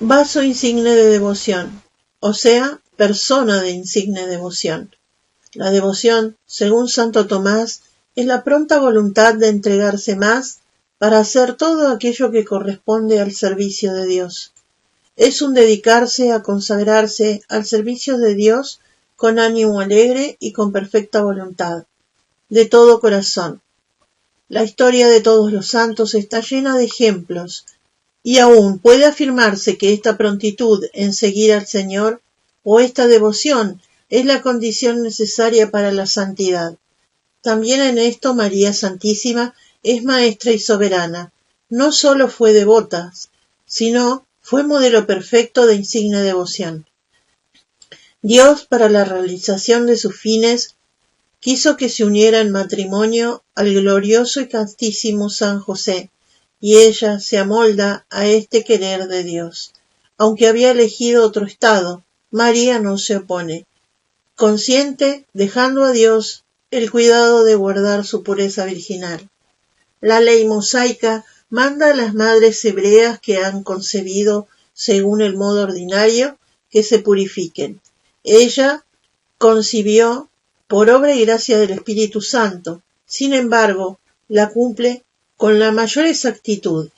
Vaso insigne de devoción, o sea, persona de insigne devoción. La devoción, según Santo Tomás, es la pronta voluntad de entregarse más para hacer todo aquello que corresponde al servicio de Dios. Es un dedicarse a consagrarse al servicio de Dios con ánimo alegre y con perfecta voluntad, de todo corazón. La historia de todos los santos está llena de ejemplos, y aún puede afirmarse que esta prontitud en seguir al Señor o esta devoción es la condición necesaria para la santidad. También en esto María Santísima es maestra y soberana. No sólo fue devota, sino fue modelo perfecto de insigne devoción. Dios, para la realización de sus fines, quiso que se uniera en matrimonio al glorioso y castísimo San José, y ella se amolda a este querer de Dios. Aunque había elegido otro estado, María no se opone, consciente, dejando a Dios el cuidado de guardar su pureza virginal. La ley mosaica manda a las madres hebreas que han concebido según el modo ordinario que se purifiquen. Ella concibió por obra y gracia del Espíritu Santo. Sin embargo, la cumple con la mayor exactitud,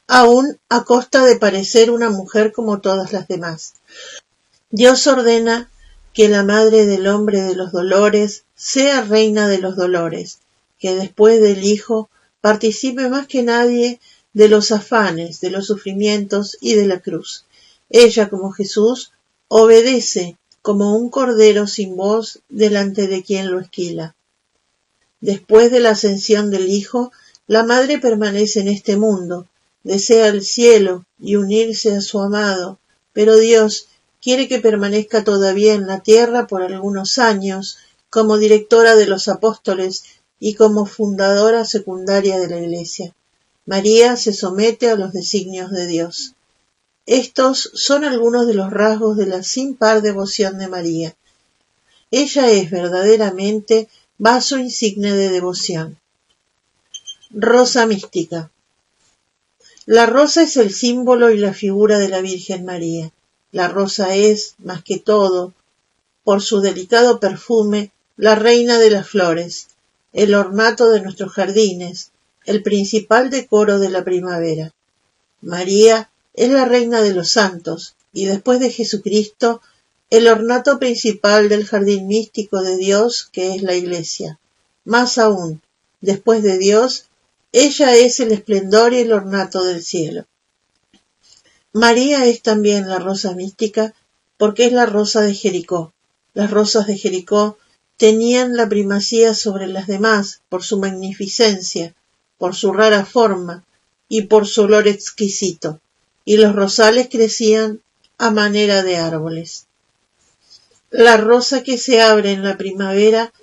aun a costa de parecer una mujer como todas las demás. Dios ordena que la madre del hombre de los dolores sea reina de los dolores, que después del Hijo participe más que nadie de los afanes, de los sufrimientos y de la cruz. Ella, como Jesús, obedece como un cordero sin voz delante de quien lo esquila. Después de la ascensión del Hijo, la madre permanece en este mundo, desea el cielo y unirse a su amado, pero Dios quiere que permanezca todavía en la tierra por algunos años, como directora de los apóstoles y como fundadora secundaria de la Iglesia. María se somete a los designios de Dios. Estos son algunos de los rasgos de la sin par devoción de María. Ella es verdaderamente vaso insigne de devoción. Rosa mística. La rosa es el símbolo y la figura de la Virgen María. La rosa es, más que todo, por su delicado perfume, la reina de las flores, el ornato de nuestros jardines, el principal decoro de la primavera. María es la reina de los santos, y después de Jesucristo, el ornato principal del jardín místico de Dios, que es la Iglesia. Más aún, después de Dios, ella es el esplendor y el ornato del cielo. María es también la rosa mística porque es la rosa de Jericó. Las rosas de Jericó tenían la primacía sobre las demás por su magnificencia, por su rara forma y por su olor exquisito, y los rosales crecían a manera de árboles. La rosa que se abre en la primavera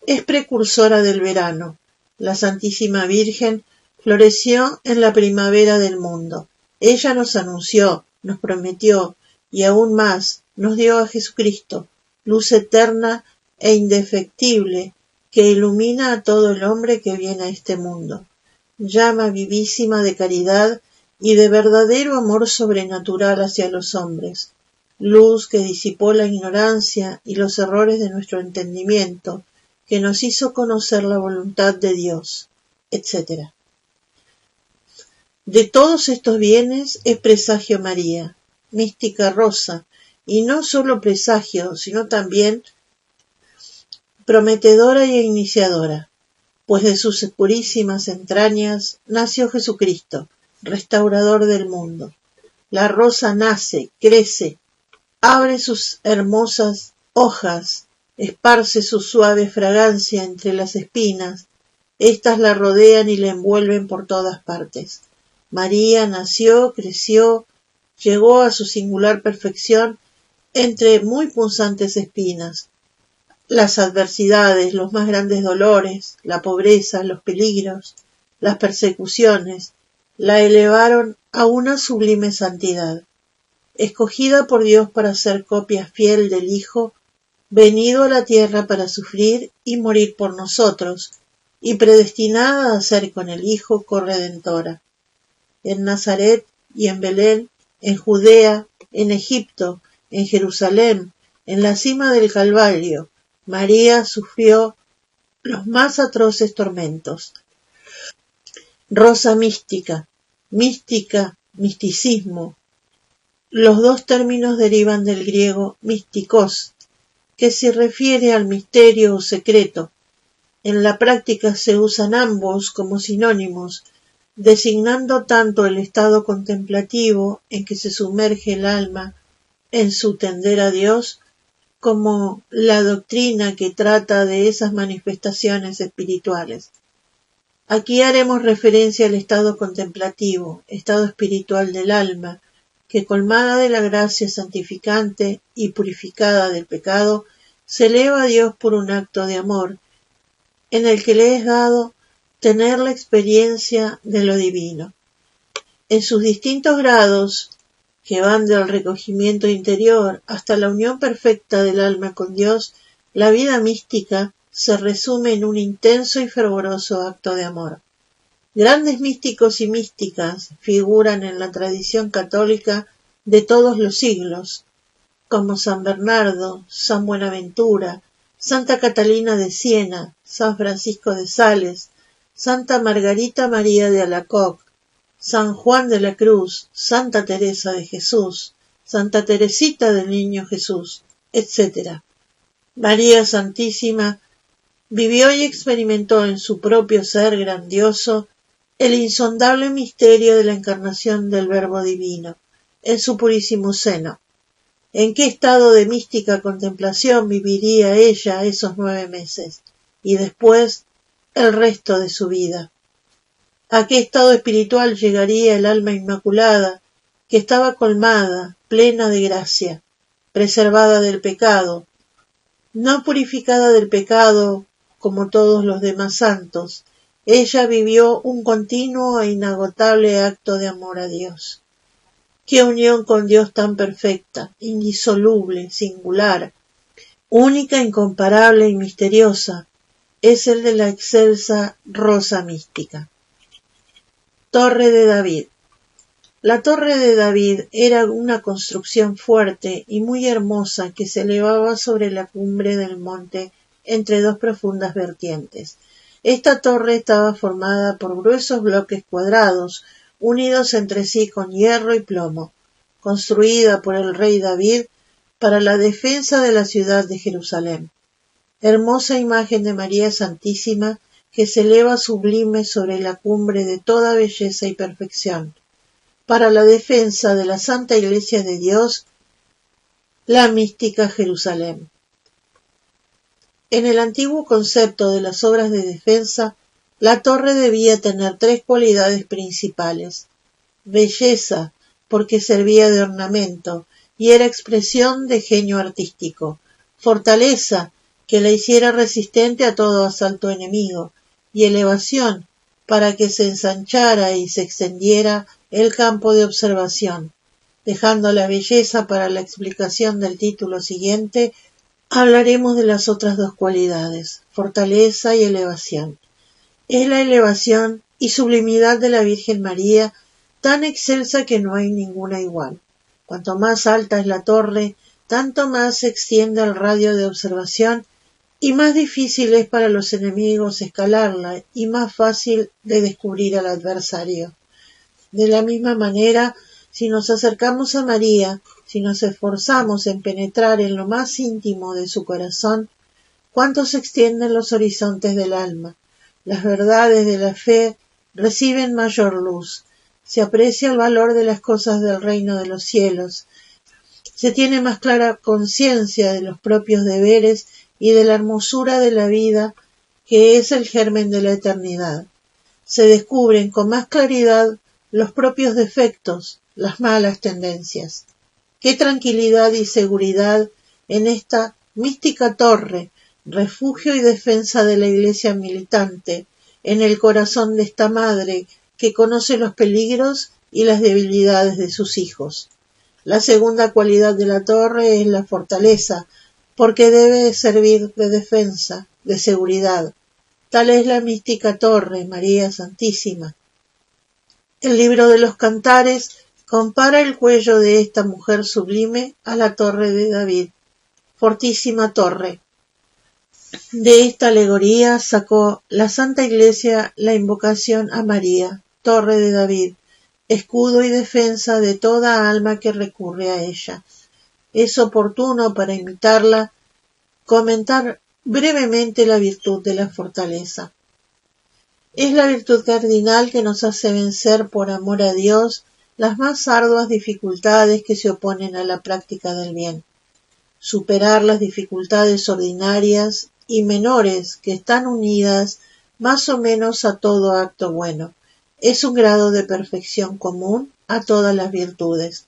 es precursora del verano. La Santísima Virgen floreció en la primavera del mundo. Ella nos anunció, nos prometió y aún más nos dio a Jesucristo, luz eterna e indefectible que ilumina a todo el hombre que viene a este mundo. Llama vivísima de caridad y de verdadero amor sobrenatural hacia los hombres. Luz que disipó la ignorancia y los errores de nuestro entendimiento, que nos hizo conocer la voluntad de Dios, etc. De todos estos bienes es presagio María, mística rosa, y no solo presagio, sino también prometedora y iniciadora, pues de sus purísimas entrañas nació Jesucristo, restaurador del mundo. La rosa nace, crece, abre sus hermosas hojas, esparce su suave fragancia entre las espinas, éstas la rodean y la envuelven por todas partes. María nació, creció, llegó a su singular perfección entre muy punzantes espinas. Las adversidades, los más grandes dolores, la pobreza, los peligros, las persecuciones, la elevaron a una sublime santidad. Escogida por Dios para ser copia fiel del Hijo, venido a la tierra para sufrir y morir por nosotros, y predestinada a ser con el Hijo corredentora. En Nazaret y en Belén en Judea, en Egipto, en Jerusalén, en la cima del Calvario, María sufrió los más atroces tormentos. Rosa mística, mística, misticismo. Los dos términos derivan del griego místicos, que se refiere al misterio o secreto. En la práctica se usan ambos como sinónimos, designando tanto el estado contemplativo en que se sumerge el alma en su tender a Dios, como la doctrina que trata de esas manifestaciones espirituales. Aquí haremos referencia al estado contemplativo, estado espiritual del alma, que colmada de la gracia santificante y purificada del pecado, se eleva a Dios por un acto de amor, en el que le es dado tener la experiencia de lo divino. En sus distintos grados, que van del recogimiento interior hasta la unión perfecta del alma con Dios, la vida mística se resume en un intenso y fervoroso acto de amor. Grandes místicos y místicas figuran en la tradición católica de todos los siglos, como San Bernardo, San Buenaventura, Santa Catalina de Siena, San Francisco de Sales, Santa Margarita María de Alacoque, San Juan de la Cruz, Santa Teresa de Jesús, Santa Teresita del Niño Jesús, etc. María Santísima vivió y experimentó en su propio ser grandioso el insondable misterio de la encarnación del Verbo Divino, en su purísimo seno. ¿En qué estado de mística contemplación viviría ella esos 9 meses, y después el resto de su vida? ¿A qué estado espiritual llegaría el alma inmaculada, que estaba colmada, plena de gracia, preservada del pecado, no purificada del pecado como todos los demás santos? Ella vivió un continuo e inagotable acto de amor a Dios. ¡Qué unión con Dios tan perfecta, indisoluble, singular, única, incomparable y misteriosa! Es el de la excelsa rosa mística. Torre de David. La Torre de David era una construcción fuerte y muy hermosa que se elevaba sobre la cumbre del monte entre dos profundas vertientes. Esta torre estaba formada por gruesos bloques cuadrados, unidos entre sí con hierro y plomo, construida por el rey David para la defensa de la ciudad de Jerusalén. Hermosa imagen de María Santísima que se eleva sublime sobre la cumbre de toda belleza y perfección, para la defensa de la Santa Iglesia de Dios, la mística Jerusalén. En el antiguo concepto de las obras de defensa, la torre debía tener 3 cualidades principales: belleza, porque servía de ornamento y era expresión de genio artístico; fortaleza, que la hiciera resistente a todo asalto enemigo; y elevación, para que se ensanchara y se extendiera el campo de observación. Dejando la belleza para la explicación del título siguiente, hablaremos de las otras 2 cualidades, fortaleza y elevación. Es la elevación y sublimidad de la Virgen María tan excelsa que no hay ninguna igual. Cuanto más alta es la torre, tanto más se extiende el radio de observación y más difícil es para los enemigos escalarla y más fácil de descubrir al adversario. De la misma manera, si nos acercamos a María, si nos esforzamos en penetrar en lo más íntimo de su corazón, cuánto se extienden los horizontes del alma. Las verdades de la fe reciben mayor luz, se aprecia el valor de las cosas del reino de los cielos, se tiene más clara conciencia de los propios deberes y de la hermosura de la vida, que es el germen de la eternidad. Se descubren con más claridad los propios defectos, las malas tendencias. Qué tranquilidad y seguridad en esta mística torre, refugio y defensa de la Iglesia militante, en el corazón de esta madre que conoce los peligros y las debilidades de sus hijos. La segunda cualidad de la torre es la fortaleza, porque debe servir de defensa, de seguridad. Tal es la mística torre, María Santísima. El libro de los Cantares compara el cuello de esta mujer sublime a la torre de David, fortísima torre. De esta alegoría sacó la Santa Iglesia la invocación a María, torre de David, escudo y defensa de toda alma que recurre a ella. Es oportuno, para imitarla, comentar brevemente la virtud de la fortaleza. Es la virtud cardinal que nos hace vencer por amor a Dios las más arduas dificultades que se oponen a la práctica del bien. Superar las dificultades ordinarias y menores que están unidas más o menos a todo acto bueno. Es un grado de perfección común a todas las virtudes,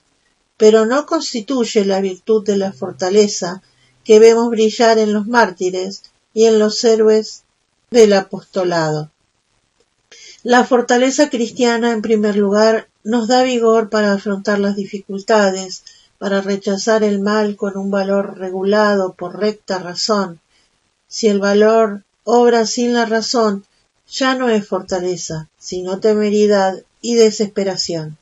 pero no constituye la virtud de la fortaleza que vemos brillar en los mártires y en los héroes del apostolado. La fortaleza cristiana, en primer lugar, nos da vigor para afrontar las dificultades, para rechazar el mal con un valor regulado por recta razón. Si el valor obra sin la razón, ya no es fortaleza, sino temeridad y desesperación.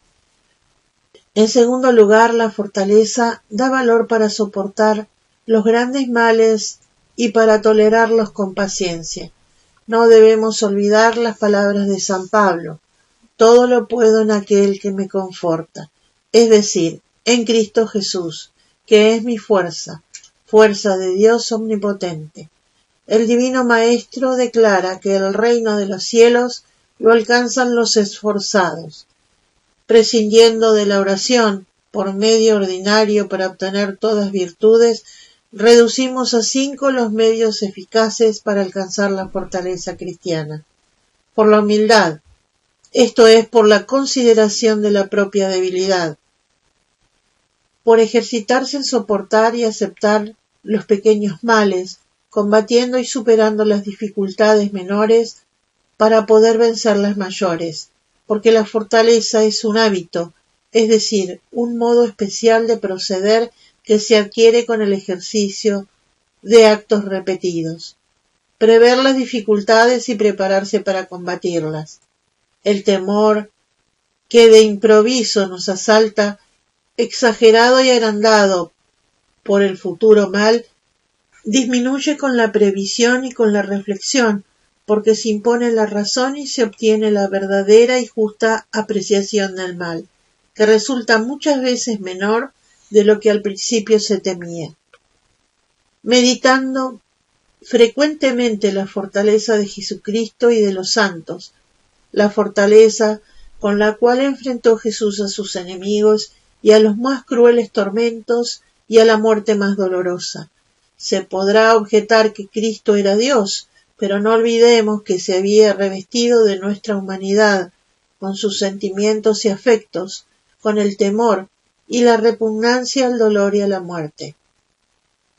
En segundo lugar, la fortaleza da valor para soportar los grandes males y para tolerarlos con paciencia. No debemos olvidar las palabras de San Pablo: todo lo puedo en aquel que me conforta, es decir, en Cristo Jesús, que es mi fuerza, fuerza de Dios omnipotente. El Divino Maestro declara que el reino de los cielos lo alcanzan los esforzados. Prescindiendo de la oración por medio ordinario para obtener todas virtudes, reducimos a 5 los medios eficaces para alcanzar la fortaleza cristiana. Por la humildad, esto es, por la consideración de la propia debilidad. Por ejercitarse en soportar y aceptar los pequeños males, combatiendo y superando las dificultades menores para poder vencer las mayores, porque la fortaleza es un hábito, es decir, un modo especial de proceder que se adquiere con el ejercicio de actos repetidos. Prever las dificultades y prepararse para combatirlas. El temor que de improviso nos asalta, exagerado y agrandado por el futuro mal, disminuye con la previsión y con la reflexión, porque se impone la razón y se obtiene la verdadera y justa apreciación del mal, que resulta muchas veces menor de lo que al principio se temía. Meditando frecuentemente la fortaleza de Jesucristo y de los santos, la fortaleza con la cual enfrentó Jesús a sus enemigos y a los más crueles tormentos y a la muerte más dolorosa. Se podrá objetar que Cristo era Dios, pero no olvidemos que se había revestido de nuestra humanidad, con sus sentimientos y afectos, con el temor y la repugnancia al dolor y a la muerte.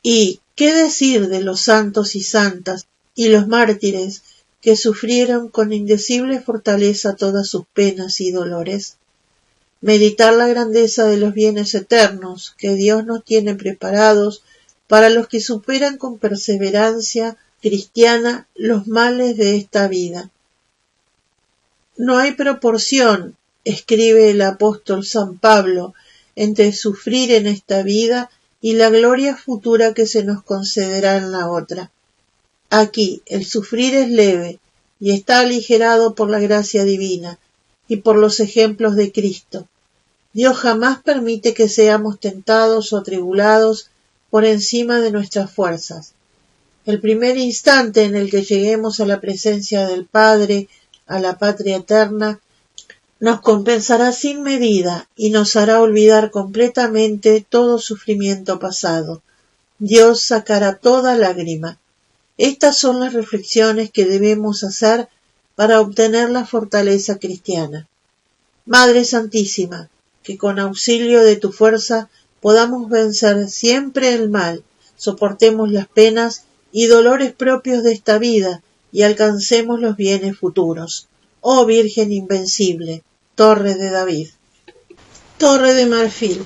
¿Y qué decir de los santos y santas y los mártires que sufrieron con indecible fortaleza todas sus penas y dolores? Meditar la grandeza de los bienes eternos que Dios nos tiene preparados para los que superan con perseverancia cristiana los males de esta vida. No hay proporción, escribe el apóstol San Pablo, entre sufrir en esta vida y la gloria futura que se nos concederá en la otra. Aquí el sufrir es leve y está aligerado por la gracia divina y por los ejemplos de Cristo. Dios jamás permite que seamos tentados o atribulados por encima de nuestras fuerzas. El primer instante en el que lleguemos a la presencia del Padre, a la patria eterna, nos compensará sin medida y nos hará olvidar completamente todo sufrimiento pasado. Dios sacará toda lágrima. Estas son las reflexiones que debemos hacer para obtener la fortaleza cristiana. Madre Santísima, que con auxilio de tu fuerza podamos vencer siempre el mal, soportemos las penas y dolores propios de esta vida y alcancemos los bienes futuros. Oh Virgen invencible, Torre de David. Torre de marfil.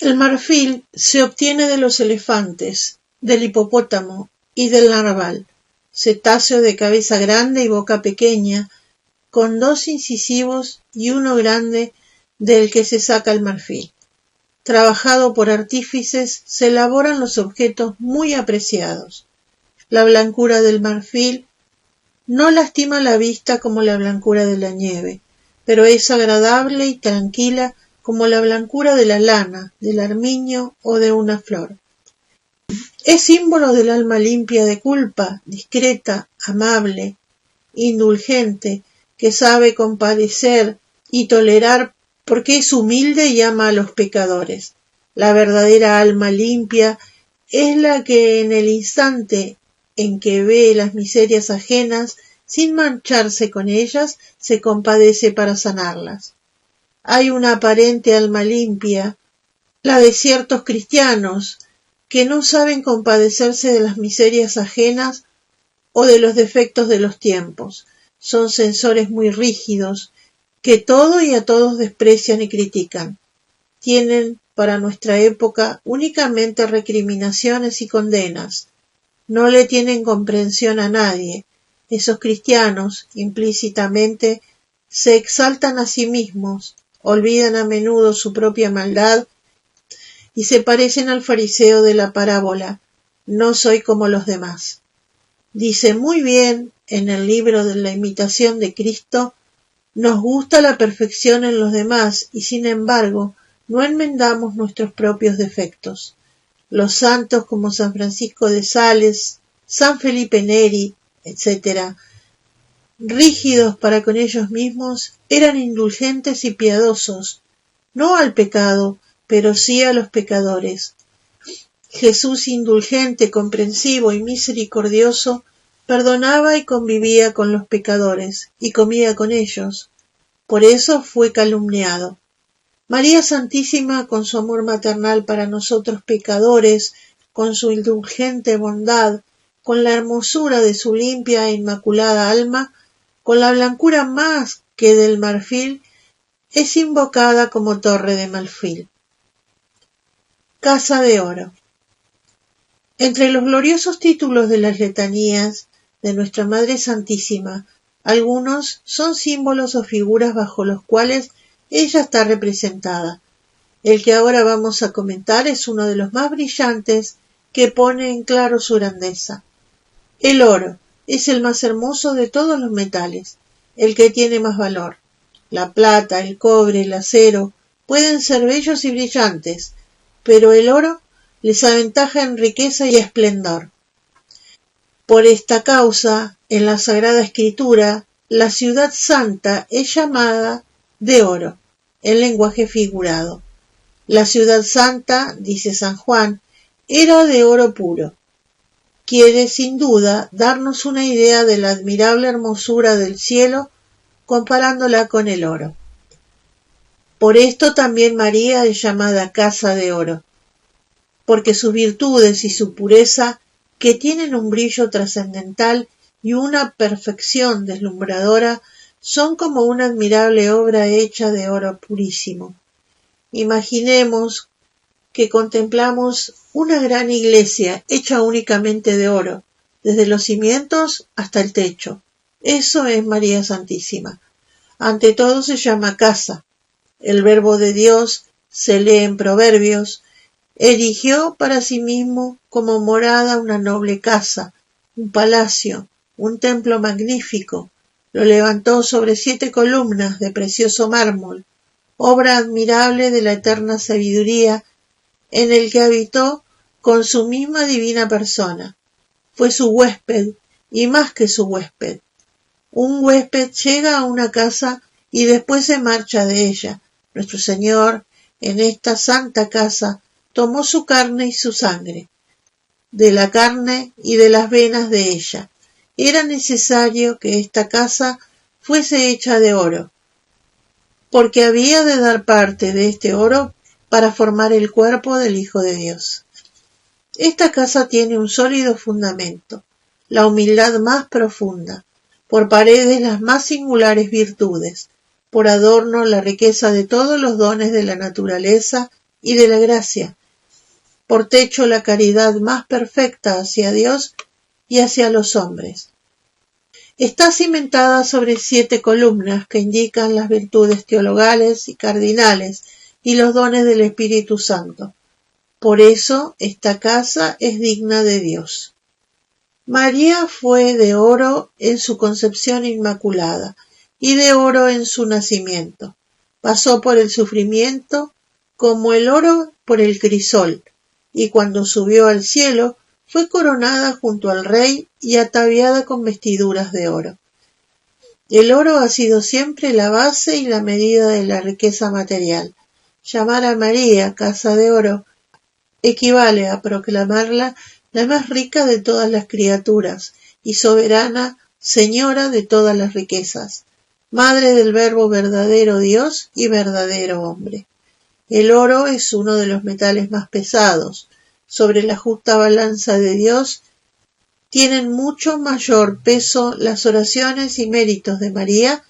El marfil se obtiene de los elefantes, del hipopótamo y del narval, cetáceo de cabeza grande y boca pequeña, con 2 incisivos y uno grande del que se saca el marfil. Trabajado por artífices, se elaboran los objetos muy apreciados. La blancura del marfil no lastima la vista como la blancura de la nieve, pero es agradable y tranquila como la blancura de la lana, del armiño o de una flor. Es símbolo del alma limpia de culpa, discreta, amable, indulgente, que sabe compadecer y tolerar porque es humilde y ama a los pecadores. La verdadera alma limpia es la que en el instante en que ve las miserias ajenas, sin mancharse con ellas, se compadece para sanarlas. Hay una aparente alma limpia, la de ciertos cristianos, que no saben compadecerse de las miserias ajenas o de los defectos de los tiempos. Son censores muy rígidos, que todo y a todos desprecian y critican. Tienen para nuestra época únicamente recriminaciones y condenas. No le tienen comprensión a nadie. Esos cristianos, implícitamente, se exaltan a sí mismos, olvidan a menudo su propia maldad y se parecen al fariseo de la parábola: no soy como los demás. Dice muy bien en el libro de la imitación de Cristo: nos gusta la perfección en los demás y sin embargo no enmendamos nuestros propios defectos. Los santos como San Francisco de Sales, San Felipe Neri, etc., rígidos para con ellos mismos, eran indulgentes y piadosos, no al pecado, pero sí a los pecadores. Jesús, indulgente, comprensivo y misericordioso, perdonaba y convivía con los pecadores y comía con ellos. Por eso fue calumniado. María Santísima, con su amor maternal para nosotros pecadores, con su indulgente bondad, con la hermosura de su limpia e inmaculada alma, con la blancura más que del marfil, es invocada como torre de marfil. Casa de oro. Entre los gloriosos títulos de las letanías de nuestra Madre Santísima, algunos son símbolos o figuras bajo los cuales ella está representada. El que ahora vamos a comentar es uno de los más brillantes, que pone en claro su grandeza. El oro es el más hermoso de todos los metales, el que tiene más valor. La plata, el cobre, el acero pueden ser bellos y brillantes, pero el oro les aventaja en riqueza y esplendor. Por esta causa, en la Sagrada Escritura, la ciudad santa es llamada de oro, en lenguaje figurado. La ciudad santa, dice San Juan, era de oro puro. Quiere, sin duda, darnos una idea de la admirable hermosura del cielo, comparándola con el oro. Por esto también María es llamada Casa de Oro, porque sus virtudes y su pureza, que tienen un brillo trascendental y una perfección deslumbradora, son como una admirable obra hecha de oro purísimo. Imaginemos que contemplamos una gran iglesia hecha únicamente de oro, desde los cimientos hasta el techo. Eso es María Santísima. Ante todo se llama casa. El verbo de Dios, se lee en Proverbios, erigió para sí mismo como morada una noble casa, un palacio, un templo magnífico. Lo levantó sobre 7 columnas de precioso mármol, obra admirable de la eterna sabiduría, en el que habitó con su misma divina persona. Fue su huésped, y más que su huésped. Un huésped llega a una casa y después se marcha de ella. Nuestro Señor, en esta santa casa, tomó su carne y su sangre, de la carne y de las venas de ella. Era necesario que esta casa fuese hecha de oro, porque había de dar parte de este oro para formar el cuerpo del Hijo de Dios. Esta casa tiene un sólido fundamento, la humildad más profunda, por paredes las más singulares virtudes, por adorno la riqueza de todos los dones de la naturaleza y de la gracia, por techo la caridad más perfecta hacia Dios y hacia los hombres. Está cimentada sobre 7 columnas que indican las virtudes teologales y cardinales y los dones del Espíritu Santo. Por eso esta casa es digna de Dios. María fue de oro en su concepción inmaculada y de oro en su nacimiento. Pasó por el sufrimiento como el oro por el crisol, y cuando subió al cielo fue coronada junto al Rey y ataviada con vestiduras de oro. El oro ha sido siempre la base y la medida de la riqueza material. Llamar a María casa de oro equivale a proclamarla la más rica de todas las criaturas y soberana señora de todas las riquezas, madre del Verbo verdadero Dios y verdadero hombre. El oro es uno de los metales más pesados. Sobre la justa balanza de Dios tienen mucho mayor peso las oraciones y méritos de María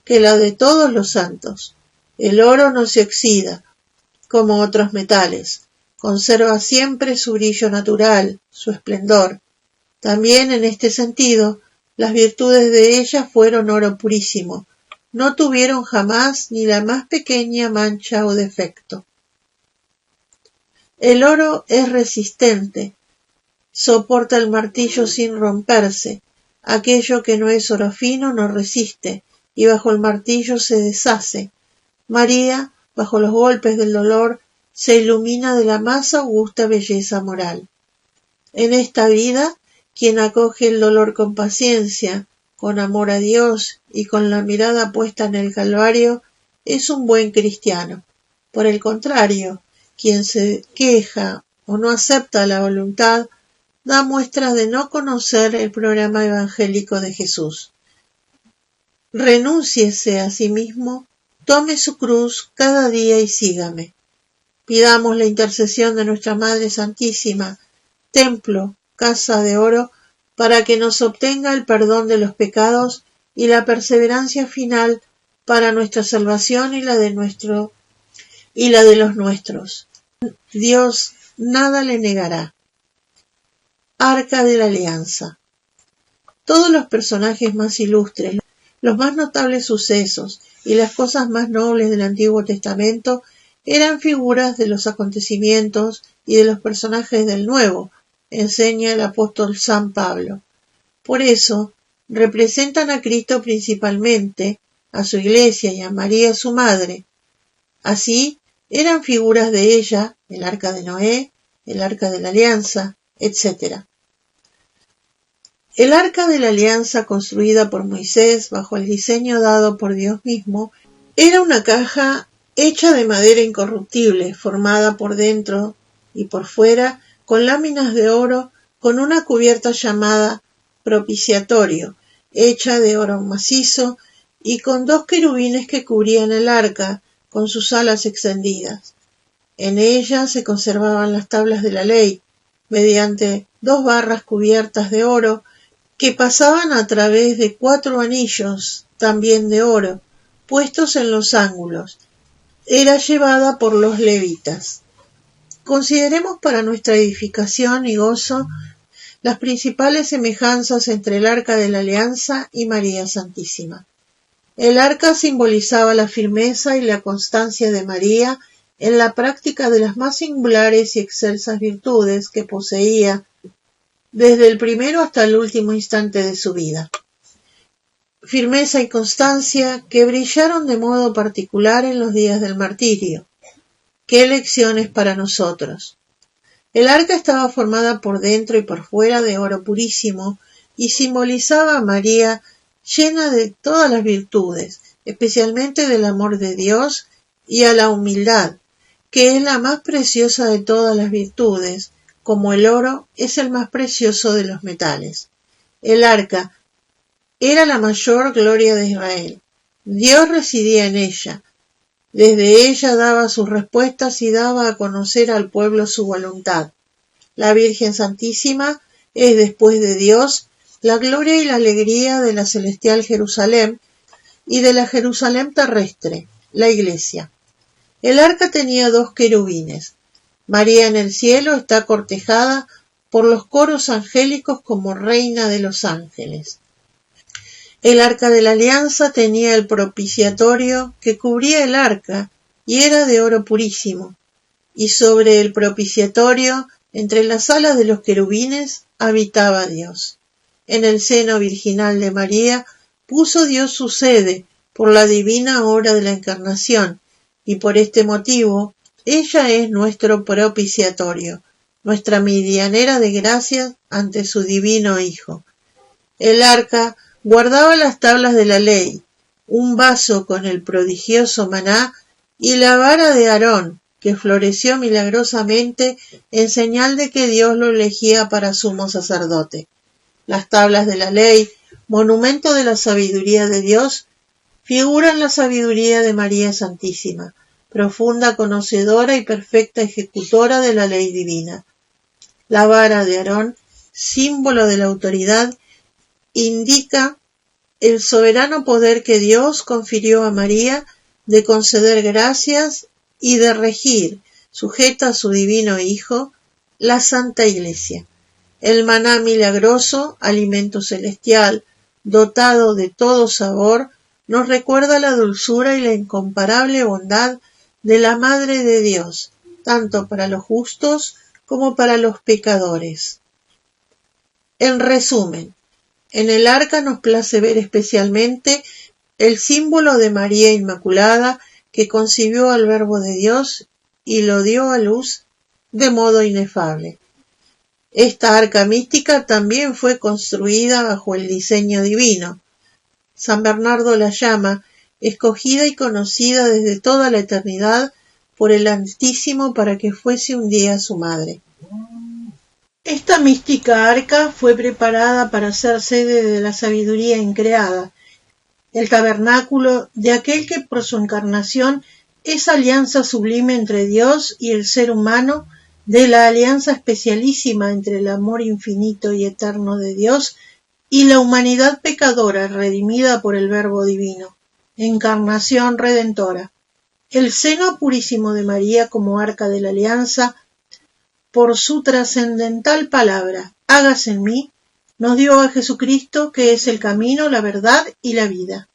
que la de todos los santos. El oro no se oxida, como otros metales. Conserva siempre su brillo natural, su esplendor. También en este sentido, las virtudes de ella fueron oro purísimo. No tuvieron jamás ni la más pequeña mancha o defecto. El oro es resistente, soporta el martillo sin romperse. Aquello que no es oro fino no resiste, y bajo el martillo se deshace. María, bajo los golpes del dolor, se ilumina de la más augusta belleza moral. En esta vida, quien acoge el dolor con paciencia, con amor a Dios y con la mirada puesta en el Calvario, es un buen cristiano. Por el contrario, quien se queja o no acepta la voluntad, da muestras de no conocer el programa evangélico de Jesús. Renúnciese a sí mismo, tome su cruz cada día y sígame. Pidamos la intercesión de nuestra Madre Santísima, templo, casa de oro, para que nos obtenga el perdón de los pecados y la perseverancia final para nuestra salvación y la de los nuestros. Dios nada le negará. Arca de la Alianza. Todos los personajes más ilustres, los más notables sucesos y las cosas más nobles del Antiguo Testamento eran figuras de los acontecimientos y de los personajes del Nuevo, enseña el apóstol San Pablo. Por eso, representan a Cristo principalmente, a su Iglesia y a María su Madre. Así, eran figuras de ella, el Arca de Noé, el Arca de la Alianza, etc. El Arca de la Alianza, construida por Moisés bajo el diseño dado por Dios mismo, era una caja hecha de madera incorruptible, formada por dentro y por fuera con láminas de oro, con una cubierta llamada propiciatorio, hecha de oro macizo, y con 2 querubines que cubrían el arca, con sus alas extendidas. En ella se conservaban las tablas de la ley, mediante 2 barras cubiertas de oro, que pasaban a través de 4 anillos, también de oro, puestos en los ángulos. Era llevada por los levitas. Consideremos para nuestra edificación y gozo las principales semejanzas entre el Arca de la Alianza y María Santísima. El arca simbolizaba la firmeza y la constancia de María en la práctica de las más singulares y excelsas virtudes que poseía desde el primero hasta el último instante de su vida. Firmeza y constancia que brillaron de modo particular en los días del martirio. ¡Qué lecciones para nosotros! El arca estaba formada por dentro y por fuera de oro purísimo y simbolizaba a María llena de todas las virtudes, especialmente del amor de Dios y a la humildad, que es la más preciosa de todas las virtudes, como el oro es el más precioso de los metales. El arca era la mayor gloria de Israel. Dios residía en ella. Desde ella daba sus respuestas y daba a conocer al pueblo su voluntad. La Virgen Santísima es, después de Dios, la gloria y la alegría de la celestial Jerusalén y de la Jerusalén terrestre, la Iglesia. El arca tenía 2 querubines. María en el cielo está cortejada por los coros angélicos como reina de los ángeles. El arca de la alianza tenía el propiciatorio que cubría el arca y era de oro purísimo, y sobre el propiciatorio, entre las alas de los querubines, habitaba Dios. En el seno virginal de María puso Dios su sede por la divina obra de la encarnación, y por este motivo ella es nuestro propiciatorio, nuestra medianera de gracias ante su divino Hijo. El arca guardaba las tablas de la ley, un vaso con el prodigioso maná y la vara de Aarón, que floreció milagrosamente en señal de que Dios lo elegía para sumo sacerdote. Las tablas de la ley, monumento de la sabiduría de Dios, figuran la sabiduría de María Santísima, profunda conocedora y perfecta ejecutora de la ley divina. La vara de Aarón, símbolo de la autoridad, indica el soberano poder que Dios confirió a María de conceder gracias y de regir, sujeta a su divino Hijo, la Santa Iglesia. El maná milagroso, alimento celestial, dotado de todo sabor, nos recuerda la dulzura y la incomparable bondad de la Madre de Dios, tanto para los justos como para los pecadores. En resumen, en el arca nos place ver especialmente el símbolo de María Inmaculada, que concibió al Verbo de Dios y lo dio a luz de modo inefable. Esta arca mística también fue construida bajo el diseño divino. San Bernardo la llama escogida y conocida desde toda la eternidad por el Altísimo para que fuese un día su madre. Esta mística arca fue preparada para ser sede de la sabiduría increada, el tabernáculo de aquel que por su encarnación es alianza sublime entre Dios y el ser humano, de la alianza especialísima entre el amor infinito y eterno de Dios y la humanidad pecadora redimida por el Verbo divino, encarnación redentora. El seno purísimo de María como arca de la alianza, por su trascendental palabra, hágase en mí, nos dio a Jesucristo, que es el camino, la verdad y la vida.